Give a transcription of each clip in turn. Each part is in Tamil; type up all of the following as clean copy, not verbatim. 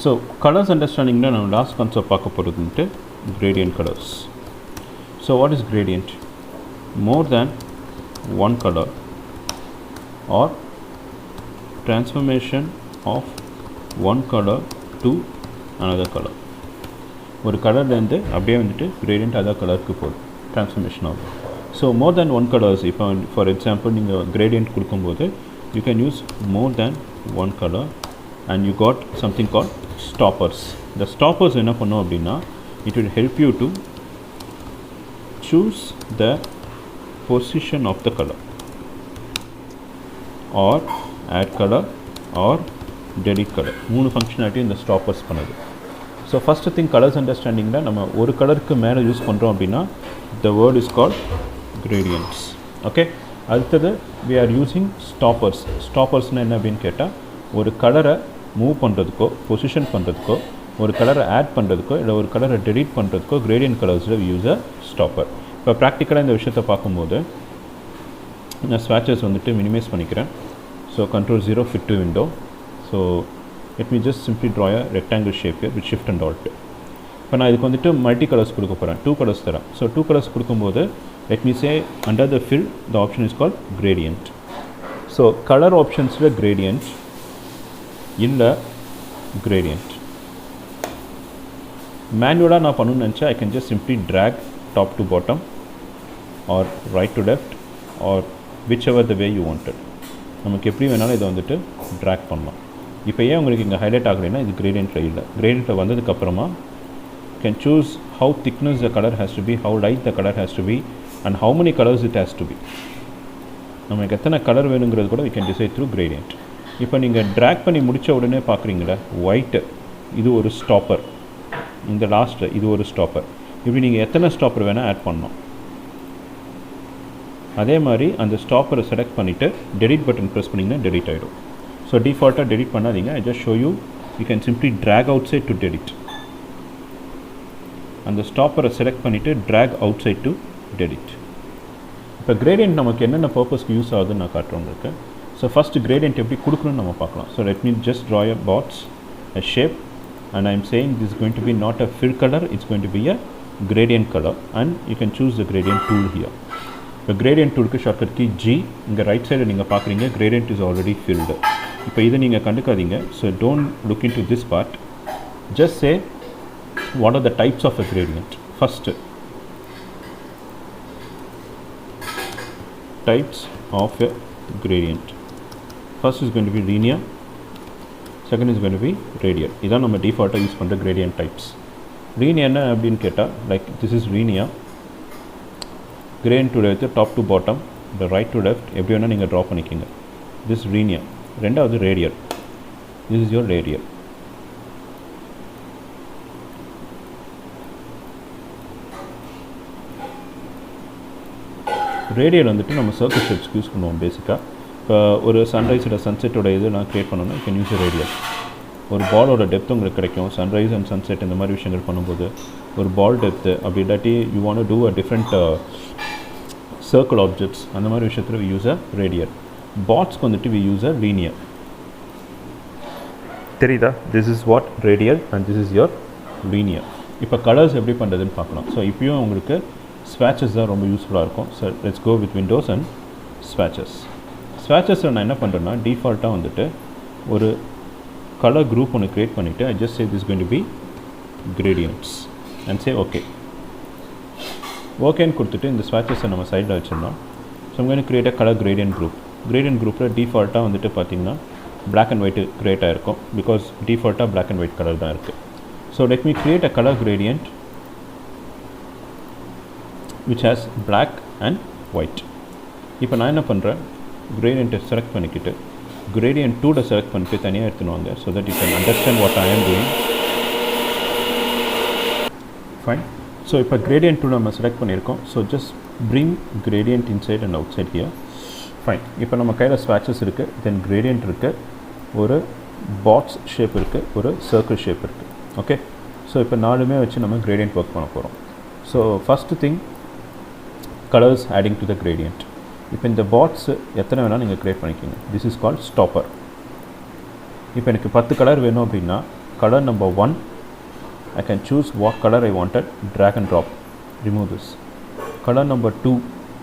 So colors understanding na நம்ம last concept பார்க்க போறது வந்து gradient colors. So what is gradient? More than one color or transformation of one color to another color. ஒரு கலர்லேருந்து அப்படியே வந்துட்டு gradient அதர் கலருக்கு போகுது, transformation ஆகும். So more than one colors, இப்போ for example நீங்கள் gradient கொடுக்கும்போது you can use more than one color and you got something called stoppers. The stoppers என்ன பண்ணும் அப்படின்னா it will help you to choose the position of the color or add color or delete color. மூணு functionality இந்த stoppers பண்ணுது. So first thing colors understanding ல நம்ம ஒரு கலருக்கு மேலே யூஸ் பண்ணுறோம் அப்படின்னா the word is called gradients. Okay, அடுத்தது we are using stoppers. Stoppersனா என்ன அப்படின்னு கேட்டால் ஒரு கலரை மூவ் பண்ணுறதுக்கோ பொசிஷன் பண்ணுறதுக்கோ ஒரு கலரை ஆட் பண்ணுறதுக்கோ இல்லை ஒரு கலரை டெலீட் பண்ணுறதுக்கோ gradient கலர்ஸில் யூஸ் அ ஸ்டாப்பர். இப்போ ப்ராக்டிக்கலாக இந்த விஷயத்தை பார்க்கும்போது நான் ஸ்வாட்சஸ் வந்துட்டு மினிமைஸ் பண்ணிக்கிறேன். So Ctrl+0 fit to window. So let me just simply draw a rectangle shape here with shift and alt. இப்போ நான் இதுக்கு வந்துட்டு மல்டி கலர்ஸ் கொடுக்க போகிறேன், 2 கலர்ஸ் தரேன். ஸோ 2 கலர்ஸ் கொடுக்கும்போது let me say under the fill the option is called gradient. So colour ஆப்ஷன்ஸில் gradient இல்லை gradient. மேனுவலாக நான் பண்ணணும்னு நினச்சா I can just simply drag top to bottom or right to left or whichever the way you wanted. நமக்கு எப்படி வேணாலும் இதை வந்துட்டு ட்ராக் பண்ணலாம். இப்போ ஏன் உங்களுக்கு இங்கே ஹைலைட் ஆகலைன்னா இது கிரேடியண்ட்டில் இல்லை. கிரேடியண்ட்டில் வந்ததுக்கப்புறமா can choose how thickness the color has to be, how light the color has to be and how many colors it has to be. நமக்கு எத்தனை கலர் வேணுங்கிறது கூட we can decide through gradient. இப்போ நீங்கள் ட்ராக் பண்ணி முடித்த உடனே பார்க்குறீங்களா ஒயிட்டு இது ஒரு ஸ்டாப்பர், இந்த லாஸ்ட்டு இது ஒரு ஸ்டாப்பர். இப்படி நீங்கள் எத்தனை ஸ்டாப்பர் வேணால் ஆட் பண்ணணும். அதே மாதிரி அந்த ஸ்டாப்பரை செலக்ட் பண்ணிவிட்டு டெலிட் பட்டன் ப்ரெஸ் பண்ணிங்கன்னா டெலிட் ஆகிடும். ஸோ டிஃபால்ட்டாக டெலிட் பண்ணாதீங்க. I just show you, you can simply drag outside to delete. அந்த ஸ்டாப்பரை செலக்ட் பண்ணிவிட்டு drag outside to delete. இப்போ கிரேடியன்ட் நமக்கு என்னென்ன பர்பஸ்க்கு யூஸ் ஆகுதுன்னு நான் காட்டுறேன் உங்களுக்கு. ஸோ ஃபஸ்ட்டு கிரேடியன்ட் எப்படி கொடுக்கணும்னு நம்ம பார்க்கலாம். So let me just draw a box, a shape and I am saying this is going to be not a fill color, it's going to be a gradient color and you can choose the gradient tool here. இப்போ gradient toolக்கு ஷார்ட்கட் கீ G. இங்கே ரைட் சைடில் நீங்கள் பார்க்குறீங்க gradient is already filled. இப்போ இதை நீங்கள் கண்டுக்காதீங்க. So don't look into this part, just say what are the types of a gradient. First, types of a gradient. First is going to be linear, second is going to be radial. இதான் நம்ம டிஃபால்ட்டாக யூஸ் பண்ணுற gradient types. linear என்ன அப்படின்னு கேட்டால் like this is linear. gradient tool எடுத்து top to bottom, the right to left எப்படி வேணால் நீங்கள் ட்ரா பண்ணிக்கிங்க. this is linear. ரெண்டாவது radial. this is your radial. Radial வந்துட்டு நம்ம சர்க்கிள் ஷேப்ஸ்க்கு யூஸ் பண்ணுவோம் பேசிக்காக. இப்போ ஒரு சன்ரைஸோட சன்செட்டோட இது நான் க்ரியேட் பண்ணணும்னா கேன் யூஸ் ரேடியல். ஒரு பாலோட டெப்த் உங்களுக்கு கிடைக்கும். சன்ரைஸ் அண்ட் சன்செட் இந்த மாதிரி விஷயங்கள் பண்ணும்போது ஒரு பால் டெப்த்து அப்படி இல்லாட்டி you want to a different circle objects அந்த மாதிரி விஷயத்தில் வி யூஸ் அ ரேடியல். பாட்ஸ்க்கு வந்துட்டு வி யூஸ் அ லீனியர். தெரியுதா? This is what radial and this is your linear. இப்போ கலர்ஸ் எப்படி பண்ணுறதுன்னு பார்க்கலாம். ஸோ இப்போயும் உங்களுக்கு ஸ்வாட்சஸ் தான் ரொம்ப யூஸ்ஃபுல்லாக இருக்கும். So let's go with windows and ஸ்வாட்சஸ். ஸ்வாட்சஸில் நான் என்ன பண்ணுறேன்னா டிஃபால்ட்டாக வந்துட்டு ஒரு கலர் குரூப் ஒன்று க்ரியேட் பண்ணிவிட்டு I just say this is going to be gradients and say okay. ஓகேன்னு கொடுத்துட்டு இந்த ஸ்வாட்சஸை நம்ம சைடில் வச்சிடணும். So I'm going to create a color gradient group. gradient குரூப்பில் டிஃபால்ட்டாக வந்துட்டு பார்த்திங்கன்னா black and white க்ரியேட் ஆகிருக்கும் பிகாஸ் டிஃபால்ட்டாக black and white கலர் தான் இருக்குது. So let me create a color gradient which has black and white. இப்போ நான் என்ன பண்ணுறேன், gradient செலக்ட் பண்ணிக்கிட்டு gradient tool செலக்ட் பண்ணிட்டு தனியாக எடுத்துன்னு வாங்க so that you can understand what I am doing. Fine. So இப்போ gradient tool நம்ம செலக்ட் பண்ணியிருக்கோம். So just bring gradient inside and outside here. Fine. இப்போ நம்ம கையில் ஸ்வாட்சஸ் இருக்குது, தென் gradient இருக்குது, ஒரு பாக்ஸ் ஷேப் இருக்குது, ஒரு சர்க்கிள் ஷேப் இருக்குது. ஓகே. ஸோ இப்போ நாலுமே வச்சு நம்ம gradient ஒர்க் பண்ண போகிறோம். So first thing colors adding to the gradient. இப்போ இந்த பாட்ஸ் எத்தனை வேணால் நீங்கள் க்ரியேட் பண்ணிக்கிங்க. This is called stopper. இப்போ எனக்கு 10 கலர் வேணும் அப்படின்னா color number 1, I can choose what color I wanted, drag and drop, remove this. Color number 2,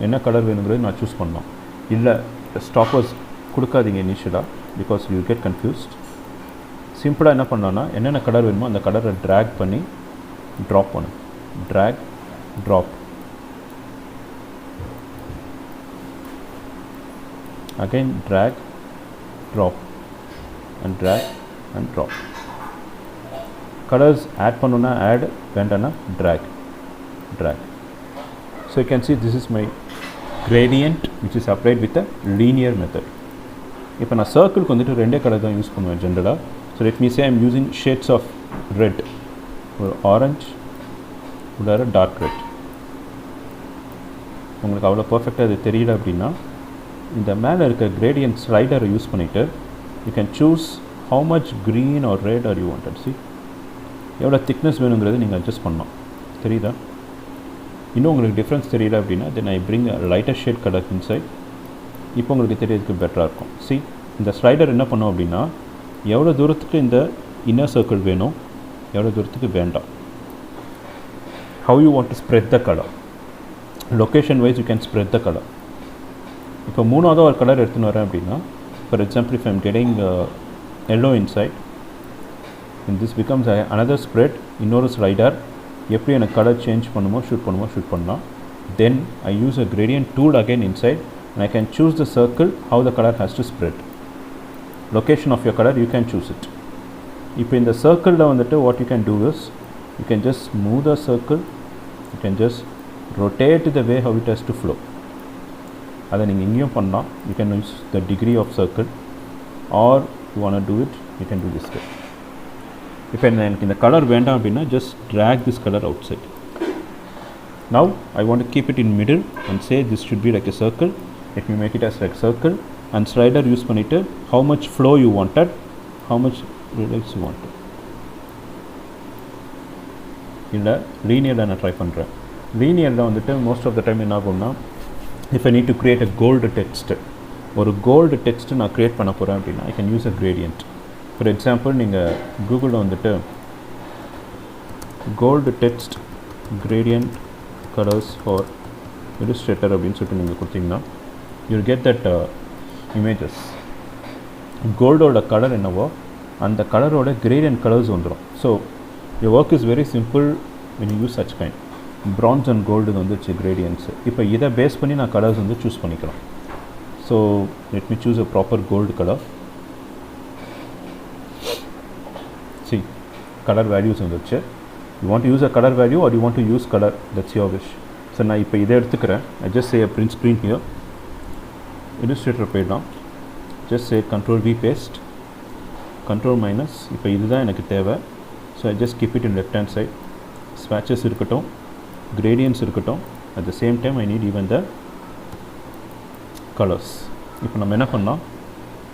என்ன கலர் வேணுங்கிறது நான் சூஸ் பண்ணலாம். இல்லை ஸ்டாப்பர்ஸ் கொடுக்காதீங்க இனிஷியலாக, பிகாஸ் யூ கெட் கன்ஃபியூஸ்ட். சிம்பிளாக என்ன பண்ணலான்னா, என்னென்ன கலர் வேணுமோ அந்த கலரை ட்ராக் பண்ணி ட்ராப் பண்ணு. Drag drop, again drag drop and drag and drop. Colors add பண்ணனும்னா add, வேண்டாம்னா drag drag. So you can see this is my gradient which is applied with a linear method. இப்போ நான் சர்க்கிளுக்கு வந்துட்டு ரெண்டே கலர் தான் யூஸ் பண்ணுவேன் ஜென்ரலாக. So let me say I am using shades of red, ஒரு ஆரஞ்ச் உள்ளார டார்க் ரெட். உங்களுக்கு அவ்வளோ பர்ஃபெக்டாக அது தெரியல அப்படின்னா இந்த மேலே இருக்க gradient ஸ்லைடரை யூஸ் பண்ணிவிட்டு you can choose how much green or red are you wanted. See, எவ்வளோ திக்னஸ் வேணுங்கிறது நீங்கள் அட்ஜஸ்ட் பண்ணலாம். தெரியுதா? இன்னும் உங்களுக்கு டிஃப்ரென்ஸ் தெரியல அப்படின்னா then I bring a lighter shade color inside. இப்போ உங்களுக்கு தெரியறதுக்கு பெட்டராக இருக்கும். See, இந்த ஸ்லைடர் என்ன பண்ணோம் அப்படின்னா எவ்வளோ தூரத்துக்கு இந்த இன்னர் சர்க்கிள் வேணும், எவ்வளோ தூரத்துக்கு வேண்டாம். how you want to spread the color, location wise you can spread the color. இப்போ மூணாவது ஒரு கலர் எடுத்துன்னு வரேன் அப்படின்னா, for example if I'm getting yellow inside, this becomes another spread. இன்னொரு ஸ்லைடர் எப்படி எனக்கு கலர் சேஞ்ச் பண்ணுமோ ஷூட் பண்ணலாம். Then I use a gradient tool again inside and I can choose the circle how the color has to spread. Location of your color you can choose it. இப்போ இந்த சர்க்கிளில் வந்துட்டு what you can do is you can just move the circle, you can just rotate the way how it has to flow. அதை நீங்கள் இங்கேயும் பண்ணலாம். you can use the degree of circle or you want to do it, you can do this way. இப்போ எனக்கு இந்த கலர் வேண்டாம் அப்படின்னா just drag this color outside. Now I want to keep it in middle and say this should be like a circle. Let me make it as like circle and slider use பண்ணிட்டு how much flow you wanted, how much radius you wanted. இல்லை லீனியரில் நான் ட்ரை பண்ணுறேன். லீனியரில் வந்துட்டு most of the time என்ன ஆகும்னா, if I need to create a gold text, ஒரு gold text நான் create பண்ண போகிறேன் அப்படின்னா I can use a gradient. For example, நீங்கள் கூகுளில் வந்துட்டு gold text gradient colors for Illustrator அப்படின்னு சொல்லிட்டு நீங்கள் கொடுத்தீங்கன்னா you'll get that images. கோல்டோட கலர் என்னவோ அந்த கலரோட gradient colors வந்துடும். So your work is very simple when you use such kind. bronze and gold வந்துச்சு gradients. இப்போ இதை பேஸ் பண்ணி நான் கலர்ஸ் வந்து சூஸ் பண்ணிக்கலாம். So let me choose a proper gold color. See, color values வந்துச்சு. You want to use a color value or you want to use color, that's your wish. So நான் இப்போ இதை எடுத்துக்கிறேன். I just say a print screen here. Illustrator போயிடலாம். just say Control V paste, Control minus. இப்போ இதுதான் எனக்கு தேவை. So I just keep it in left hand side. swatches இருக்கட்டும், gradients இருக்கட்டும். at the same time I need even the colors. இப்போ நம்ம என்ன பண்ணலாம்,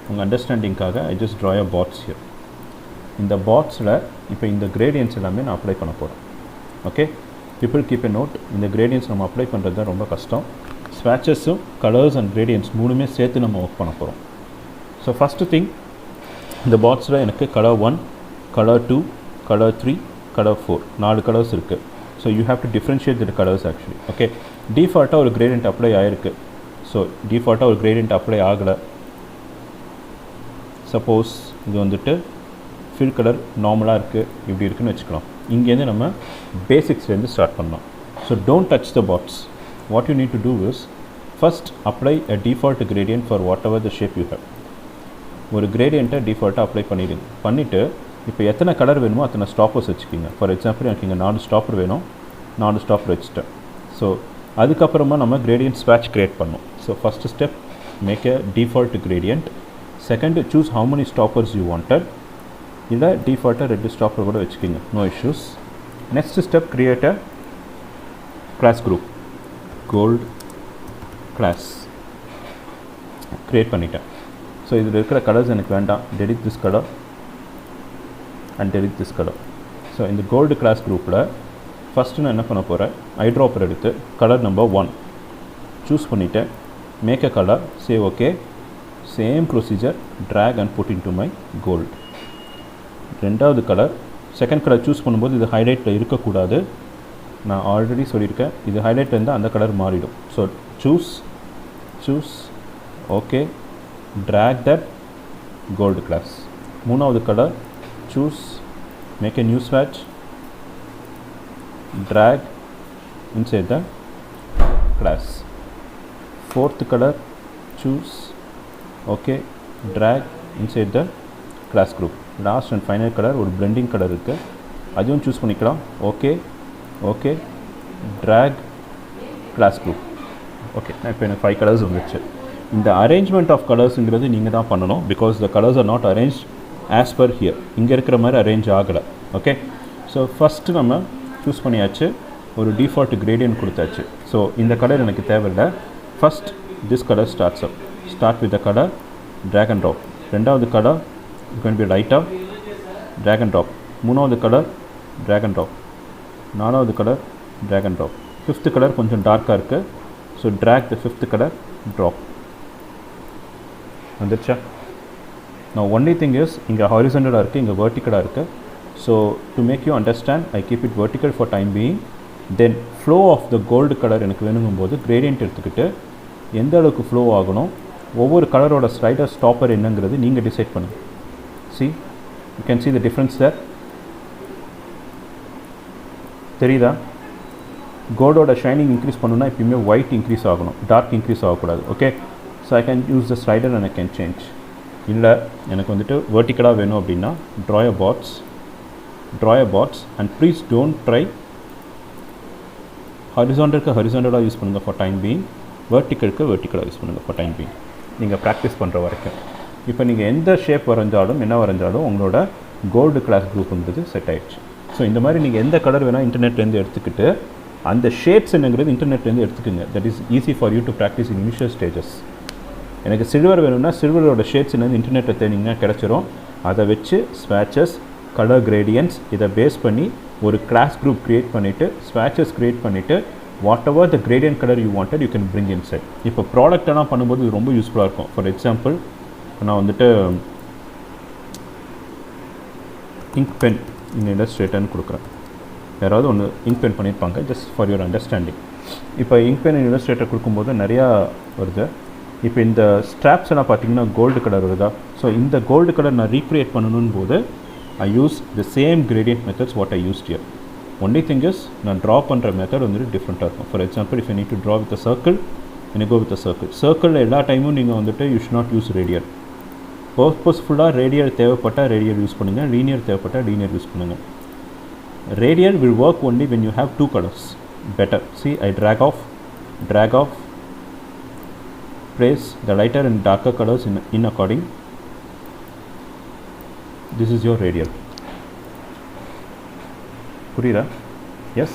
உங்கள் அண்டர்ஸ்டாண்டிங்காக I just draw a box here. இந்த பாக்ஸில் இப்போ இந்த கிரேடியன்ஸ் எல்லாமே நான் அப்ளை பண்ண போகிறேன். Okay, people keep a note, இந்த கிரேடியன்ஸ் நம்ம அப்ளை பண்ணுறது தான் ரொம்ப கஷ்டம். ஸ்வாட்சஸும் கலர்ஸ் அண்ட் கிரேடியன்ஸ் மூணுமே சேர்த்து நம்ம ஒர்க் பண்ண போகிறோம். ஸோ ஃபஸ்ட்டு திங், இந்த பாக்ஸில் எனக்கு colour 1, colour 2, colour 3, colour 4 4 colours இருக்குது. So you have to differentiate the colours actually. Okay, டிஃபால்ட்டாக ஒரு கிரேடியன்ட் அப்ளை ஆகிருக்கு. ஸோ டிஃபால்ட்டாக ஒரு கிரேடியன்ட் அப்ளை ஆகலை. சப்போஸ் இது வந்துட்டு ஃபில் கலர் நார்மலாக இருக்குது, இப்படி இருக்குன்னு வச்சுக்கலாம். இங்கேருந்து நம்ம பேசிக்ஸ்லேருந்து ஸ்டார்ட் பண்ணலாம். So don't touch the box. What you need to do is first apply a default gradient for whatever the shape you have. ஒரு கிரேடியண்ட்டை டிஃபால்ட்டாக அப்ளை பண்ணிவிடுங்க. பண்ணிவிட்டு இப்போ எத்தனை கலர் வேணுமோ அத்தனை ஸ்டாப்பர்ஸ் வச்சுக்கிங்க. ஃபார் எக்ஸாம்பிள் எனக்கு இங்கே 4 ஸ்டாப்பர் வேணும், 4 ஸ்டாப்பர் வச்சுட்டேன். ஸோ அதுக்கப்புறமா நம்ம கிரேடியன்ட் ஸ்வாட்ச் க்ரியேட் பண்ணோம். So first step, make a default gradient. Second, choose how many stoppers you wanted. இல்லை டிஃபால்ட்டாக 2 ஸ்டாப்பர் கூட வச்சுக்கிங்க, no issues. Next step, create a glass group. Gold glass create பண்ணிட்டேன். ஸோ இதில் இருக்கிற கலர்ஸ் எனக்கு வேண்டாம். delete this color and delete this color. So இந்த கோல்டு கிளாஸ் குரூப்பில் ஃபஸ்ட்டு நான் என்ன பண்ண போகிறேன், ஐட்ராப்பர் எடுத்து கலர் நம்பர் 1 சூஸ் பண்ணிவிட்டேன். Make a colour, save okay. Same procedure, drag and put into my gold. ரெண்டாவது கலர் செகண்ட் கலர் சூஸ் பண்ணும்போது இது ஹைலைட்டில் இருக்கக்கூடாது. நான் ஆல்ரெடி சொல்லியிருக்கேன், இது ஹைலைட்டில் இருந்தால் அந்த கலர் மாறிடும். So choose okay, drag that gold glass. மூணாவது colour choose, make a new ஸ்வாட்ச், drag inside the class. Fourth color choose, okay, drag inside the class group. Last and final color ஒரு blending color இருக்கு, அதுவும் சூஸ் பண்ணிக்கலாம். Okay drag class group. Okay, நான் இப்போ எனக்கு 5 கலர்ஸ் வந்துச்சு. இந்த அரேஞ்ச்மெண்ட் ஆஃப் கலர்ஸுங்கிறது நீங்கள் தான் பண்ணணும், because the colours are not arrange as per here. இங்கே இருக்கிற மாதிரி அரேஞ்ச் ஆகலை. ஓகே, ஸோ ஃபஸ்ட்டு நம்ம சூஸ் பண்ணியாச்சு, ஒரு டிஃபால்ட் கிரேடியன்ட் கொடுத்தாச்சு. ஸோ இந்த கலர் எனக்கு தேவையில்லை. First this colour start with the colour, drag and drop. ரெண்டாவது கலர் கோயிங் பி லைட்டாக, ட்ராக் அண்ட் ட்ராப். மூணாவது கலர் ட்ராக் அண்ட் ட்ராப். நாலாவது colour drag and drop. Fifth colour கொஞ்சம் டார்க்காக இருக்குது, so drag the fifth colour, drop. வந்துருச்சா? நான் ஒன்லி திங் இஸ் இங்கே ஹாரிசன்டலாக இருக்குது, இங்கே வெர்டிக்கலாக இருக்குது. So to make you understand, I keep it vertical for time being. Then flow of the gold colour எனக்கு வேணுங்கும்போது கிரேடியன்ட் எடுத்துக்கிட்டு எந்த அளவுக்கு ஃப்ளோ ஆகணும், ஒவ்வொரு கலரோட ஸ்லைடர் ஸ்டாப்பர் என்னங்கிறது நீங்கள் டிசைட் பண்ணுங்கள். See, you can see the difference there. தெரியுதா? கோல்டோட ஷைனிங் இன்க்ரீஸ் பண்ணணுன்னா எப்பயுமே ஒயிட் இன்க்ரீஸ் ஆகணும், டார்க் இன்க்ரீஸ் ஆகக்கூடாது. Okay, so I can use the slider and I can change. இல்லை எனக்கு வந்துட்டு வெர்டிக்கலாக வேணும் அப்படின்னா draw a bots and please don't try ஹரிசாண்டலாக யூஸ் பண்ணுங்கள் ஃபார் டைம் பீயிங், வெர்டிக்கலாக யூஸ் பண்ணுங்கள் ஃபார் டைம் பீயிங், நீங்கள் ப்ராக்டிஸ் பண்ணுற வரைக்கும். இப்போ நீங்கள் எந்த ஷேப் வரைஞ்சாலும் என்ன வரைஞ்சாலும் உங்களோட கோல்டு கிளாஸ் குரூப்புங்கிறது செட் ஆகிடுச்சு. ஸோ இந்த மாதிரி நீங்கள் எந்த கலர் வேணால் இன்டர்நெட்லேருந்து எடுத்துக்கிட்டு அந்த ஷேப்ஸ் என்னங்கிறது இன்டர்நெட்லேருந்து எடுத்துக்கோங்க. That is easy for you to practice in initial stages. எனக்கு சில்வர் வேணும்னா சில்வரோட ஷேட்ஸ் என்னது இன்டர்நெட்டில் தேடிங்கன்னா கிடச்சிரும். அதை வச்சு ஸ்வாட்சஸ், கலர் கிரேடியன்ட்ஸ் இதை பேஸ் பண்ணி ஒரு கிளாஸ் குரூப் க்ரியேட் பண்ணிவிட்டு ஸ்வாட்சஸ் க்ரியேட் பண்ணிவிட்டு what ever the gradient colour you wanted you can bring in set. இப்போ ப்ராடக்டெல்லாம் பண்ணும்போது இது ரொம்ப யூஸ்ஃபுல்லாக இருக்கும். ஃபார் எக்ஸாம்பிள், நான் வந்துட்டு இங்க் பென் இந்த இல்லஸ்ட்ரேட்டர்னு கொடுக்குறேன். யாராவது ஒன்று இங்க் பென் பண்ணியிருப்பாங்க, ஜஸ்ட் ஃபார் யுவர் அண்டர்ஸ்டாண்டிங். இப்போ இங்க் பென் இல்லஸ்ட்ரேட்டர் கொடுக்கும்போது நிறையா வருது. இப்போ இந்த ஸ்ட்ராப்ஸ் எல்லாம் பார்த்தீங்கன்னா கோல்டு கலர் வருதா? ஸோ இந்த கோல்டு கலர் நான் ரீக்ரியேட் பண்ணணும் போது I use the same gradient methods what I used here. Only thing is நான் ட்ரா பண்ணுற மெத்தட் வந்துட்டு டிஃப்ரெண்ட்டாக இருக்கும். For example, if you need to draw with a circle, எனக்கு கோ வித் அ சர்க்கிள். சர்க்கிளில் எல்லா டைமும் நீங்கள் வந்துட்டு you should not use radial. பர்பஸ்ஃபுல்லாக ரேடியல் தேவைப்பட்டால் ரேடியல் யூஸ் பண்ணுங்கள், லீனியர் தேவைப்பட்டால் லீனியர் யூஸ் பண்ணுங்கள். Radial will work only when you have two colours. Better. See, I drag off, place the lighter and darker colors in according. This is your radial. புரியுதா? Yes.